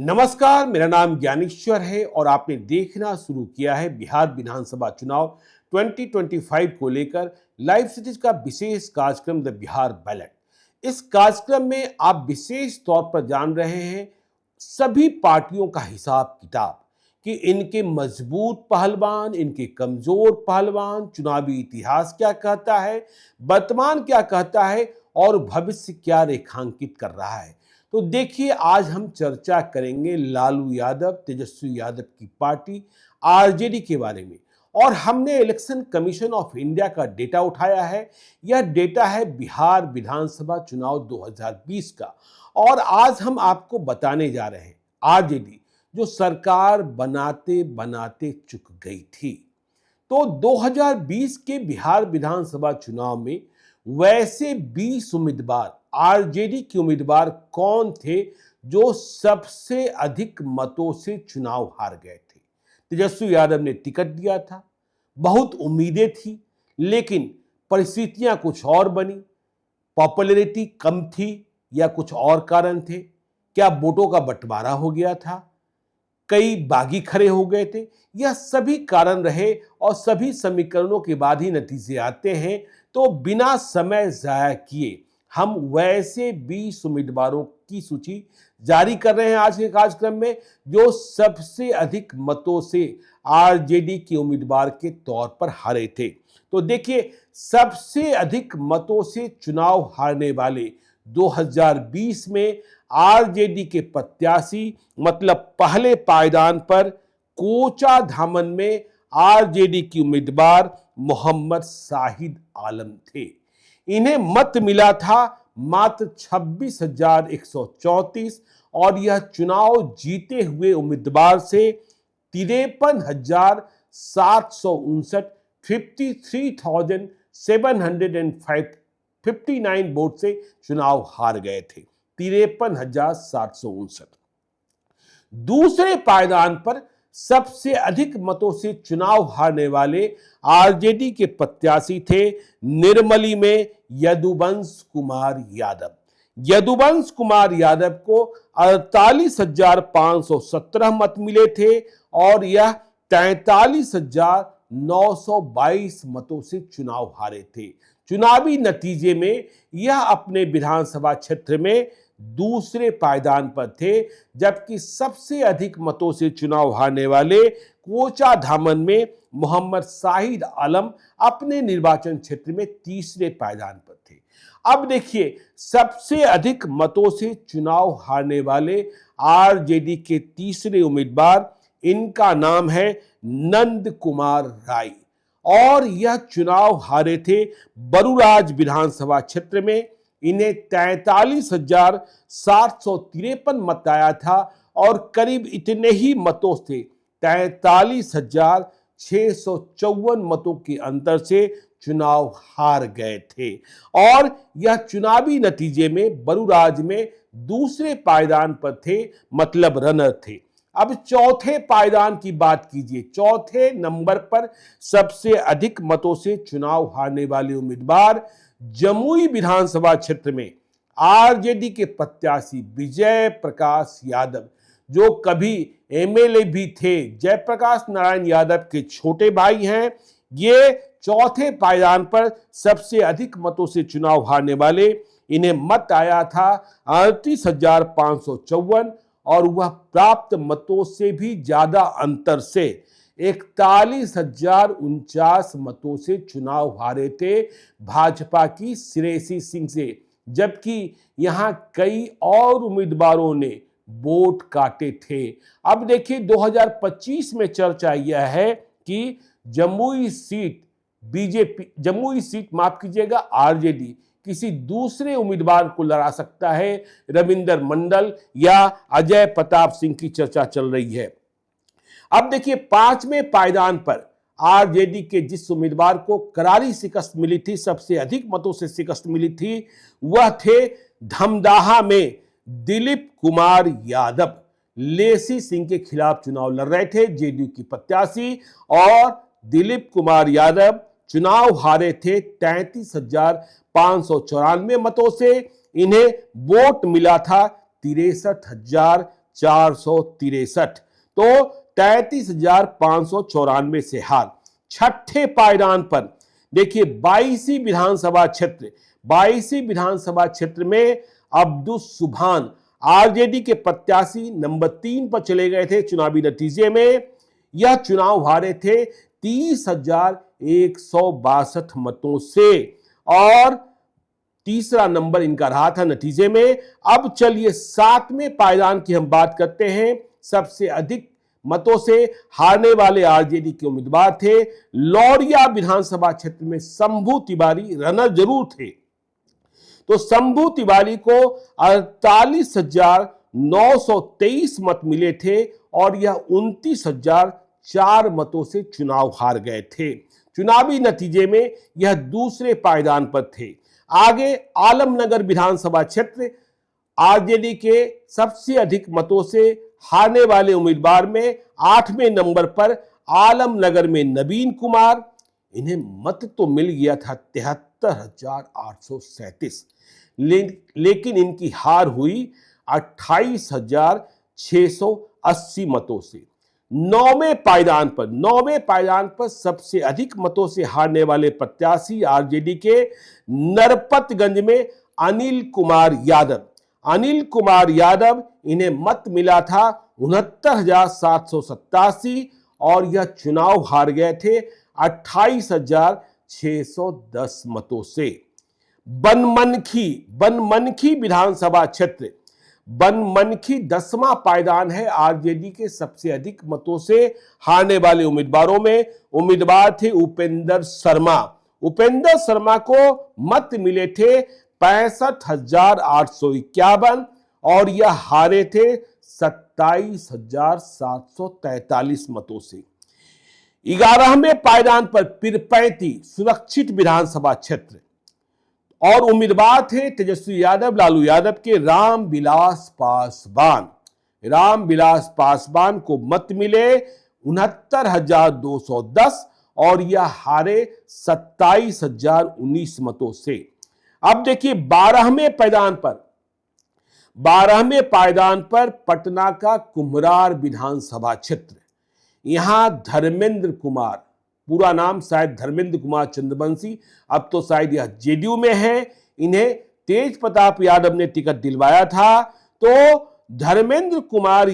नमस्कार, मेरा नाम ज्ञानेश्वर है और आपने देखना शुरू किया है बिहार विधानसभा चुनाव 2025 को लेकर लाइव सीरीज का विशेष कार्यक्रम द बिहार बैलेट। इस कार्यक्रम में आप विशेष तौर पर जान रहे हैं सभी पार्टियों का हिसाब किताब कि इनके मजबूत पहलवान, इनके कमजोर पहलवान, चुनावी इतिहास क्या कहता है, वर्तमान क्या कहता है और भविष्य क्या रेखांकित कर रहा है। तो देखिए, आज हम चर्चा करेंगे लालू यादव, तेजस्वी यादव की पार्टी आरजेडी के बारे में। और हमने इलेक्शन कमीशन ऑफ इंडिया का डेटा उठाया है। यह डेटा है बिहार विधानसभा चुनाव 2020 का। और आज हम आपको बताने जा रहे हैं आरजेडी जो सरकार बनाते बनाते चुक गई थी। तो 2020 के बिहार विधानसभा चुनाव में वैसे 20 उम्मीदवार, आरजेडी के उम्मीदवार कौन थे जो सबसे अधिक मतों से चुनाव हार गए थे। तेजस्वी यादव ने टिकट दिया था, बहुत उम्मीदें थी, लेकिन परिस्थितियां कुछ और बनी। पॉपुलैरिटी कम थी या कुछ और कारण थे? क्या वोटों का बंटवारा हो गया था? कई बागी खड़े हो गए थे? यह सभी कारण रहे और सभी समीकरणों के बाद ही नतीजे आते हैं। तो बिना समय जाया किए हम वैसे 20 उम्मीदवारों की सूची जारी कर रहे हैं आज के कार्यक्रम में जो सबसे अधिक मतों से आरजेडी के उम्मीदवार के तौर पर हारे थे। तो देखिए, सबसे अधिक मतों से चुनाव हारने वाले 2020 में आरजेडी के प्रत्याशी, मतलब पहले पायदान पर कोचाधामन में आरजेडी की उम्मीदवार मोहम्मद शाहिद आलम थे। इन्हें मत मिला था मात्र 26,134 और यह चुनाव जीते हुए उम्मीदवार से 53,759 53,759 वोट से चुनाव हार गए थे। 53,759। दूसरे पायदान पर सबसे अधिक मतों से चुनाव हारने वाले आरजेडी के प्रत्याशी थे निर्मली में यदुवंश कुमार यादव। यदुवंश कुमार यादव को 48,517 मत मिले थे और यह 43,922 मतों से चुनाव हारे थे। चुनावी नतीजे में यह अपने विधानसभा क्षेत्र में दूसरे पायदान पर थे, जबकि सबसे अधिक मतों से चुनाव हारने वाले कोचाधामन में मोहम्मद शाहिद आलम अपने निर्वाचन क्षेत्र में तीसरे पायदान पर थे। अब देखिए, सबसे अधिक मतों से चुनाव हारने वाले आरजेडी के तीसरे उम्मीदवार, इनका नाम है नंद कुमार राय और यह चुनाव हारे थे बरूराज विधानसभा क्षेत्र में। इन्हें 43,753 मत आया था और करीब इतने ही मतों से 43,654 मतों के अंतर से चुनाव हार गए थे। और यह चुनावी नतीजे में बरूराज में दूसरे पायदान पर थे, मतलब रनर थे। अब चौथे पायदान की बात कीजिए। चौथे नंबर पर सबसे अधिक मतों से चुनाव हारने वाले उम्मीदवार जमुई विधानसभा क्षेत्र में आरजेडी के प्रत्याशी विजय प्रकाश यादव, जो कभी एमएलए भी थे, जयप्रकाश नारायण यादव के छोटे भाई हैं। ये चौथे पायदान पर सबसे अधिक मतों से चुनाव हारने वाले। इन्हें मत आया था 38,554 और वह प्राप्त मतों से भी ज्यादा अंतर से 41,049 मतों से चुनाव हारे थे भाजपा की श्रेयसी सिंह से, जबकि यहां कई और उम्मीदवारों ने वोट काटे थे। अब देखिए, 2025 में चर्चा यह है कि जमुई सीट माफ कीजिएगा, आरजेडी किसी दूसरे उम्मीदवार को लड़ा सकता है। रविंदर मंडल या अजय प्रताप सिंह की चर्चा चल रही है। अब देखिए, पांचवें पायदान पर आरजेडी के जिस उम्मीदवार को करारी शिकस्त मिली थी, सबसे अधिक मतों से शिकस्त मिली थी, वह थे धमदाहा में दिलीप कुमार यादव। लेसी सिंह के खिलाफ चुनाव लड़ रहे थे जेडीयू की प्रत्याशी और दिलीप कुमार यादव चुनाव हारे थे 33,594 मतों से। इन्हें वोट मिला था 63,000 463। तो 33,594 से हार। छठे पायदान पर देखिए 22वीं विधानसभा क्षेत्र, 22वीं विधानसभा क्षेत्र में अब्दुस सुभान आरजेडी के प्रत्याशी नंबर 3 पर चले गए थे। चुनावी नतीजे में यह चुनाव हारे थे 30,162 मतों से और तीसरा नंबर इनका रहा था नतीजे में। अब चलिए 7वें पायदान की हम बात करते हैं। सबसे अधिक मतों से हारने वाले आरजेडी के उम्मीदवार थे लौरिया विधानसभा क्षेत्र में शंभू तिवारी रनर जरूर थे। तो शंभू तिवारी को 48,923 मत मिले थे और यह 29,004 मतों से चुनाव हार गए थे। चुनावी नतीजे में यह दूसरे पायदान पर थे। आगे आलमनगर विधानसभा क्षेत्र, आरजेडी के सबसे अधिक मतों से हारने वाले उम्मीदवार में 8वें नंबर पर आलमनगर में नवीन कुमार। इन्हें मत तो मिल गया था 73,837, लेकिन इनकी हार हुई 28,680 मतों से। 9वें पायदान पर सबसे अधिक मतों से हारने वाले प्रत्याशी आरजेडी के नरपतगंज में अनिल कुमार यादव, इन्हें मत मिला था 69,787 और यह चुनाव हार गए थे 28,610 मतों से। बनमनखी विधानसभा क्षेत्र, बनमनखी 10वां पायदान है। आरजेडी के सबसे अधिक मतों से हारने वाले उम्मीदवारों में उम्मीदवार थे उपेंद्र शर्मा को मत मिले थे 65,851 और यह हारे थे 27,743 मतों से। 11वें पायदान पर पीरपैंती सुरक्षित विधानसभा क्षेत्र और उम्मीदवार थे तेजस्वी यादव, लालू यादव के रामविलास पासवान को मत मिले 69,210 और यह हारे 27,019 मतों से। अब देखिए 12वें पायदान पर पटना का कुम्हरार विधानसभा क्षेत्र। यहां धर्मेंद्र कुमार, पूरा नाम शायद धर्मेंद्र कुमार चंद्रवंशी, अब तो शायद यह जेडीयू में है, इन्हें तेज प्रताप यादव ने टिकट दिलवाया था। तो धर्मेंद्र कुमार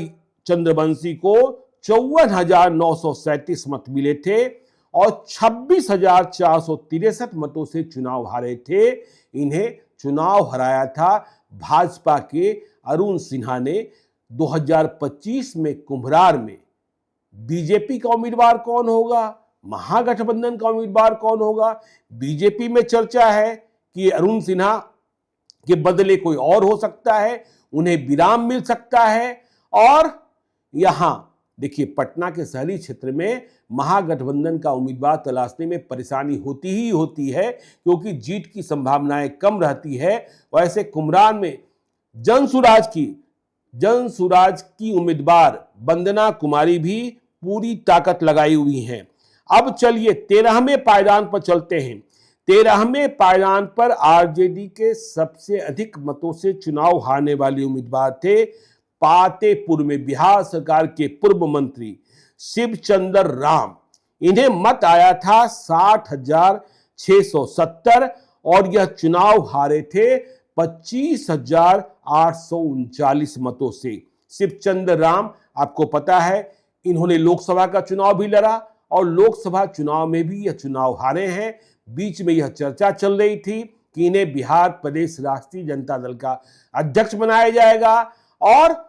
चंद्रवंशी को 54,937 मत मिले थे और 26,463 मतों से चुनाव हारे थे। इन्हें चुनाव हराया था भाजपा के अरुण सिन्हा ने। 2025 में कुम्हरार में बीजेपी का उम्मीदवार कौन होगा, महागठबंधन का उम्मीदवार कौन होगा? बीजेपी में चर्चा है कि अरुण सिन्हा के बदले कोई और हो सकता है, उन्हें विराम मिल सकता है। और यहां देखिए पटना के शहरी क्षेत्र में महागठबंधन का उम्मीदवार तलाशने में परेशानी होती ही होती है क्योंकि जीत की संभावनाएं कम रहती है। वैसे कुम्हरार में जनसुराज की उम्मीदवार वंदना कुमारी भी पूरी ताकत लगाई हुई हैं। अब चलिए 13वें पायदान पर चलते हैं। 13वें पायदान पर आरजेडी के सबसे अधिक मतों से चुनाव हारने वाले उम्मीदवार थे पातेपुर में बिहार सरकार के पूर्व मंत्री शिवचंद्र राम। इन्हें मत आया था 60,670 और यह चुनाव हारे थे 25,839 मतों से। शिवचंद्र राम, आपको पता है इन्होंने लोकसभा का चुनाव भी लड़ा और लोकसभा चुनाव में भी यह चुनाव हारे हैं। बीच में यह चर्चा चल रही थी कि इन्हें बिहार प्रदेश राष्ट्रीय जनता दल का अध्यक्ष बनाया जाएगा और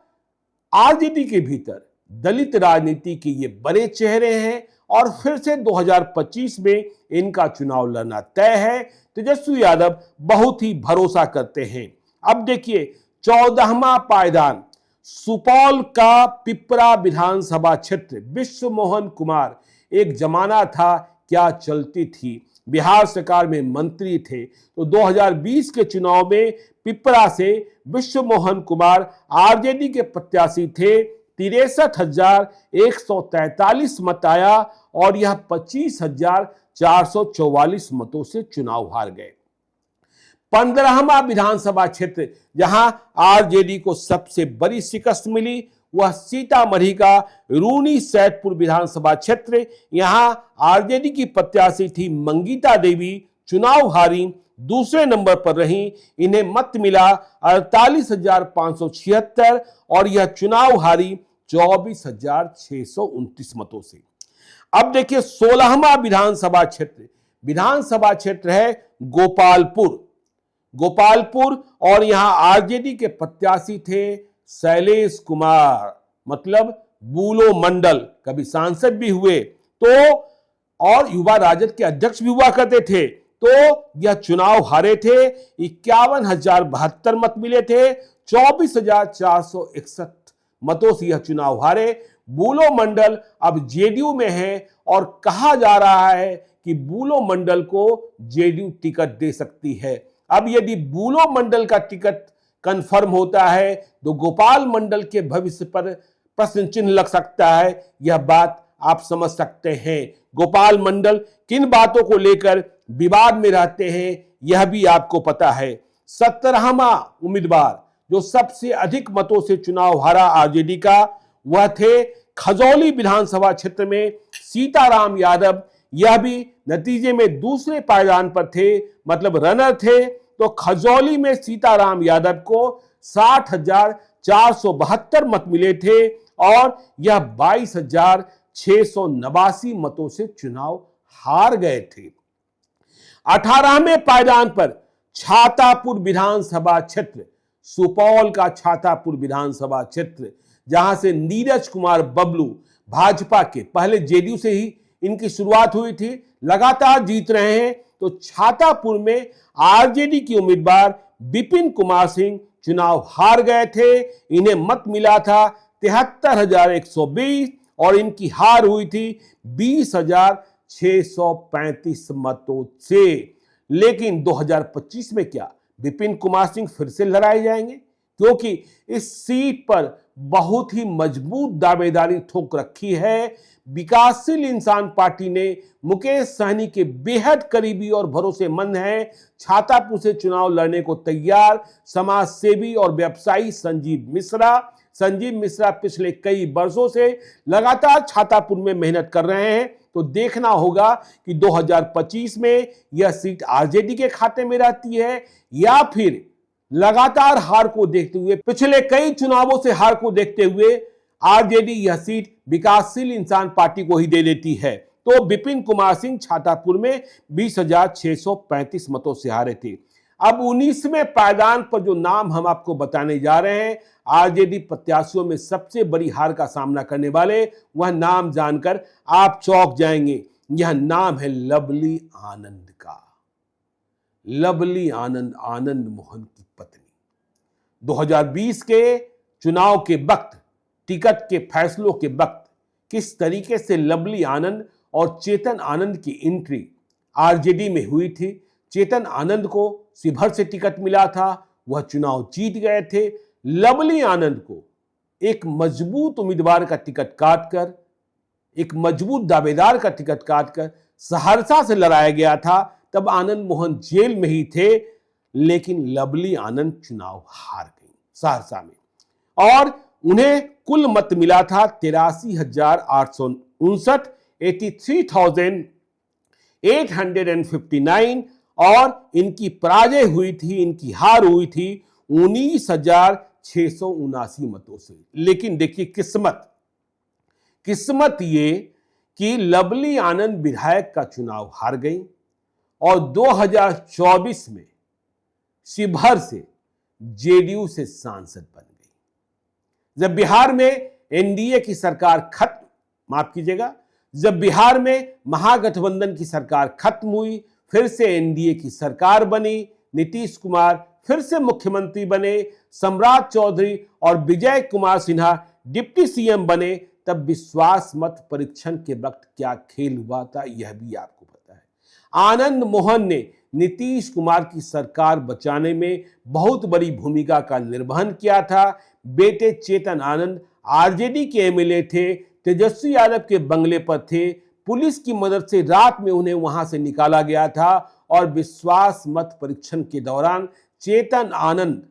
आरजेडी के भीतर दलित राजनीति के ये बड़े चेहरे हैं और फिर से 2025 में इनका चुनाव लड़ना तय है। तेजस्वी यादव बहुत ही भरोसा करते हैं। अब देखिए 14वां पायदान, सुपौल का पिपरा विधानसभा क्षेत्र। विश्व मोहन कुमार, एक जमाना था क्या चलती थी, बिहार सरकार में मंत्री थे। तो 2020 के चुनाव में पिपरा से विश्व मोहन कुमार आरजेडी के प्रत्याशी थे। 63,143 मत आया और यह 25,444 मतों से चुनाव हार गए। 15वां विधानसभा क्षेत्र जहां आरजेडी को सबसे बड़ी शिकस्त मिली वह सीतामढ़ी का रूनी सैदपुर विधानसभा क्षेत्र। यहां आरजेडी की प्रत्याशी थी मंगीता देवी, चुनाव हारी, दूसरे नंबर पर रहीं। इन्हें मत मिला 48,576 और यह चुनाव हारी 24,629 मतों से। अब देखिए 16वां विधानसभा क्षेत्र है गोपालपुर और यहां आरजेडी के प्रत्याशी थे शैलेश कुमार, मतलब बूलो मंडल, कभी सांसद भी हुए तो और युवा राजद के अध्यक्ष भी हुआ करते थे। तो यह चुनाव हारे थे, 51,072 मत मिले थे, 24,461 मतों से यह चुनाव हारे। बूलो मंडल अब जेडीयू में है और कहा जा रहा है कि बूलो मंडल को जेडीयू टिकट दे सकती है। अब यदि बूलो मंडल का टिकट कंफर्म होता है तो गोपाल मंडल के भविष्य पर प्रश्न चिन्ह लग सकता है। यह बात आप समझ सकते हैं। गोपाल मंडल किन बातों को लेकर विवाद में रहते हैं यह भी आपको पता है। 17वां उम्मीदवार जो सबसे अधिक मतों से चुनाव हारा आरजेडी का, वह थे खजौली विधानसभा क्षेत्र में सीताराम यादव। यह भी नतीजे में दूसरे पायदान पर थे, मतलब रनर थे। तो खजौली में सीताराम यादव को 60,472 मत मिले थे और यह 22,689 मतों से चुनाव हार गए थे। 18वें पायदान पर छातापुर विधानसभा क्षेत्र, सुपौल का छातापुर विधानसभा क्षेत्र, जहां से नीरज कुमार बबलू भाजपा के, पहले जेडीयू से ही इनकी शुरुआत हुई थी, लगातार जीत रहे हैं। तो छातापुर में आरजेडी की उम्मीदवार विपिन कुमार सिंह चुनाव हार गए थे। इन्हें मत मिला था 73,120 और इनकी हार हुई थी 20,635 मतों से। लेकिन 2025 में क्या विपिन कुमार सिंह फिर से लड़ाए जाएंगे? क्योंकि इस सीट पर बहुत ही मजबूत दावेदारी ठोक रखी है। विकासशील इंसान पार्टी ने मुकेश सहनी के बेहद करीबी और भरोसेमंद हैं, छातापुर से चुनाव लड़ने को तैयार समाज सेवी और व्यवसायी संजीव मिश्रा पिछले कई वर्षों से लगातार छातापुर में मेहनत कर रहे हैं। तो देखना होगा कि 2025 में यह सीट आरजेडी के खाते में रहती है या फिर लगातार हार को देखते हुए, पिछले कई चुनावों से हार को देखते हुए आरजेडी यह सीट विकासशील इंसान पार्टी को ही दे देती है। तो विपिन कुमार सिंह छातापुर में 20,635 मतों से हारे थे। अब 19वें पायदान पर जो नाम हम आपको बताने जा रहे हैं, आरजेडी प्रत्याशियों में सबसे बड़ी हार का सामना करने वाले, वह नाम जानकर आप चौंक जाएंगे। यह नाम है लवली आनंद का। लवली आनंद मोहन की पत्नी। 2020 के चुनाव के वक्त, टिकट के फैसलों के वक्त किस तरीके से लवली आनंद और चेतन आनंद की एंट्री आरजेडी में हुई थी। चेतन आनंद को शिवहर से टिकट मिला था, वह चुनाव जीत गए थे। लवली आनंद को एक मजबूत उम्मीदवार का टिकट काटकर, एक मजबूत दावेदार का टिकट काटकर सहरसा से लड़ाया गया था। तब आनंद मोहन जेल में ही थे, लेकिन लवली आनंद चुनाव हार गई सहरसा में और उन्हें कुल मत मिला था 83,859, 83,859 और इनकी पराजय हुई थी, इनकी हार हुई थी 19,679 मतों से। लेकिन देखिए किस्मत ये कि लवली आनंद विधायक का चुनाव हार गई और 2024 में शिवहर से जेडीयू से सांसद बन गई। जब बिहार में एनडीए की सरकार जब बिहार में महागठबंधन की सरकार खत्म हुई, फिर से एनडीए की सरकार बनी, नीतीश कुमार फिर से मुख्यमंत्री बने, सम्राट चौधरी और विजय कुमार सिन्हा डिप्टी सीएम बने, तब विश्वास मत परीक्षण के वक्त क्या खेल हुआ था यह भी आपको पता है। आनंद मोहन ने नीतीश कुमार की सरकार बचाने में बहुत बड़ी भूमिका का निर्वहन किया था। बेटे चेतन आनंद आरजेडी के एमएलए थे, तेजस्वी यादव के बंगले पर थे, पुलिस की मदद से रात में उन्हें वहां से निकाला गया था और विश्वास मत परीक्षण के दौरान चेतन आनंद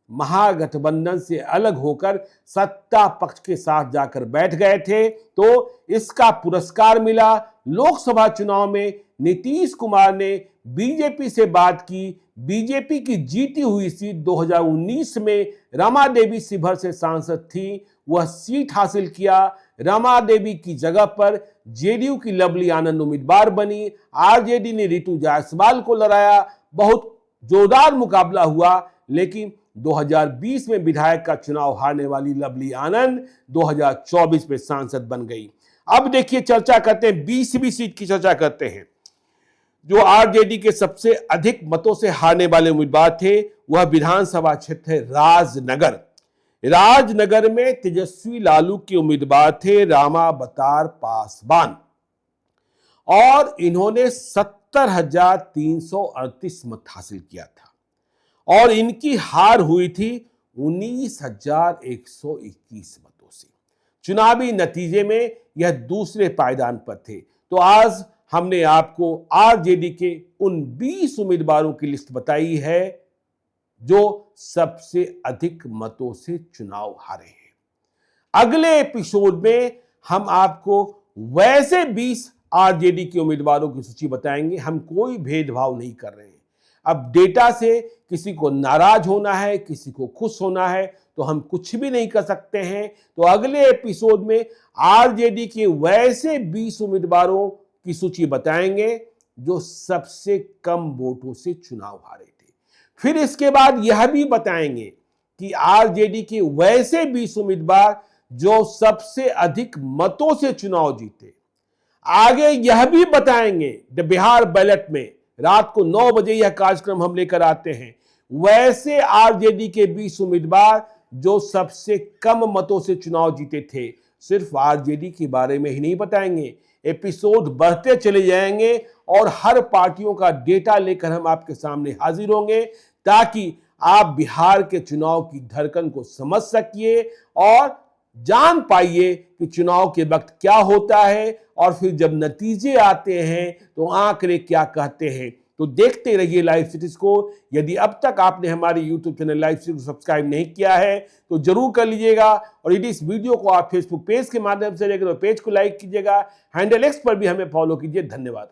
महागठबंधन से अलग होकर सत्ता पक्ष के साथ जाकर बैठ गए थे, तो इसका पुरस्कार मिला। लोकसभा चुनाव में नीतीश कुमार ने बीजेपी से बात की। बीजेपी की जीती हुई सीट 2019 में रमा देवी शिवहर से सांसद थी, वह सीट हासिल किया। रमा देवी की जगह पर जेडीयू की लवली आनंद उम्मीदवार बनी। आरजेडी ने रितु जायसवाल को लड़ाया। बहुत जोरदार मुकाबला हुआ, लेकिन 2020 में विधायक का चुनाव हारने वाली लवली आनंद 2024 में सांसद बन गई। अब देखिए, चर्चा करते हैं 20वीं सीट की चर्चा करते हैं। जो आरजेडी के सबसे अधिक मतों से हारने वाले उम्मीदवार थे, वह विधानसभा क्षेत्र है राजनगर। राजनगर में तेजस्वी लालू के उम्मीदवार थे रामावतार पासवान और इन्होंने 70,338 मत हासिल किया था और इनकी हार हुई थी 19,121 मतों से। चुनावी नतीजे में यह दूसरे पायदान पर थे। तो आज हमने आपको आरजेडी के उन 20 उम्मीदवारों की लिस्ट बताई है जो सबसे अधिक मतों से चुनाव हारे हैं। अगले एपिसोड में हम आपको वैसे 20 आरजेडी के उम्मीदवारों की सूची बताएंगे। हम कोई भेदभाव नहीं कर रहे हैं। अब डेटा से किसी को नाराज होना है, किसी को खुश होना है, तो हम कुछ भी नहीं कर सकते हैं। तो अगले एपिसोड में आरजेडी के वैसे 20 उम्मीदवारों की सूची बताएंगे जो सबसे कम वोटों से चुनाव हारे थे। फिर इसके बाद यह भी बताएंगे कि आरजेडी के वैसे 20 उम्मीदवार जो सबसे अधिक मतों से चुनाव जीते। आगे यह भी बताएंगे द बिहार बैलेट में रात को 9 बजे यह कार्यक्रम हम लेकर आते हैं, वैसे आरजेडी के 20 उम्मीदवार जो सबसे कम मतों से चुनाव जीते थे। सिर्फ आरजेडी के बारे में ही नहीं बताएंगे, एपिसोड बढ़ते चले जाएंगे और हर पार्टियों का डेटा लेकर हम आपके सामने हाजिर होंगे ताकि आप बिहार के चुनाव की धड़कन को समझ सकिए और जान पाइए कि चुनाव के वक्त क्या होता है और फिर जब नतीजे आते हैं तो आंकड़े क्या कहते हैं। तो देखते रहिए लाइव सिटीज को। यदि अब तक आपने हमारे YouTube चैनल लाइव सिटीज को सब्सक्राइब नहीं किया है तो जरूर कर लीजिएगा और यदि इस वीडियो को आप फेसबुक पेज के माध्यम से देख रहे हो, पेज को लाइक कीजिएगा। हैंडल एक्स पर भी हमें फॉलो कीजिए। धन्यवाद।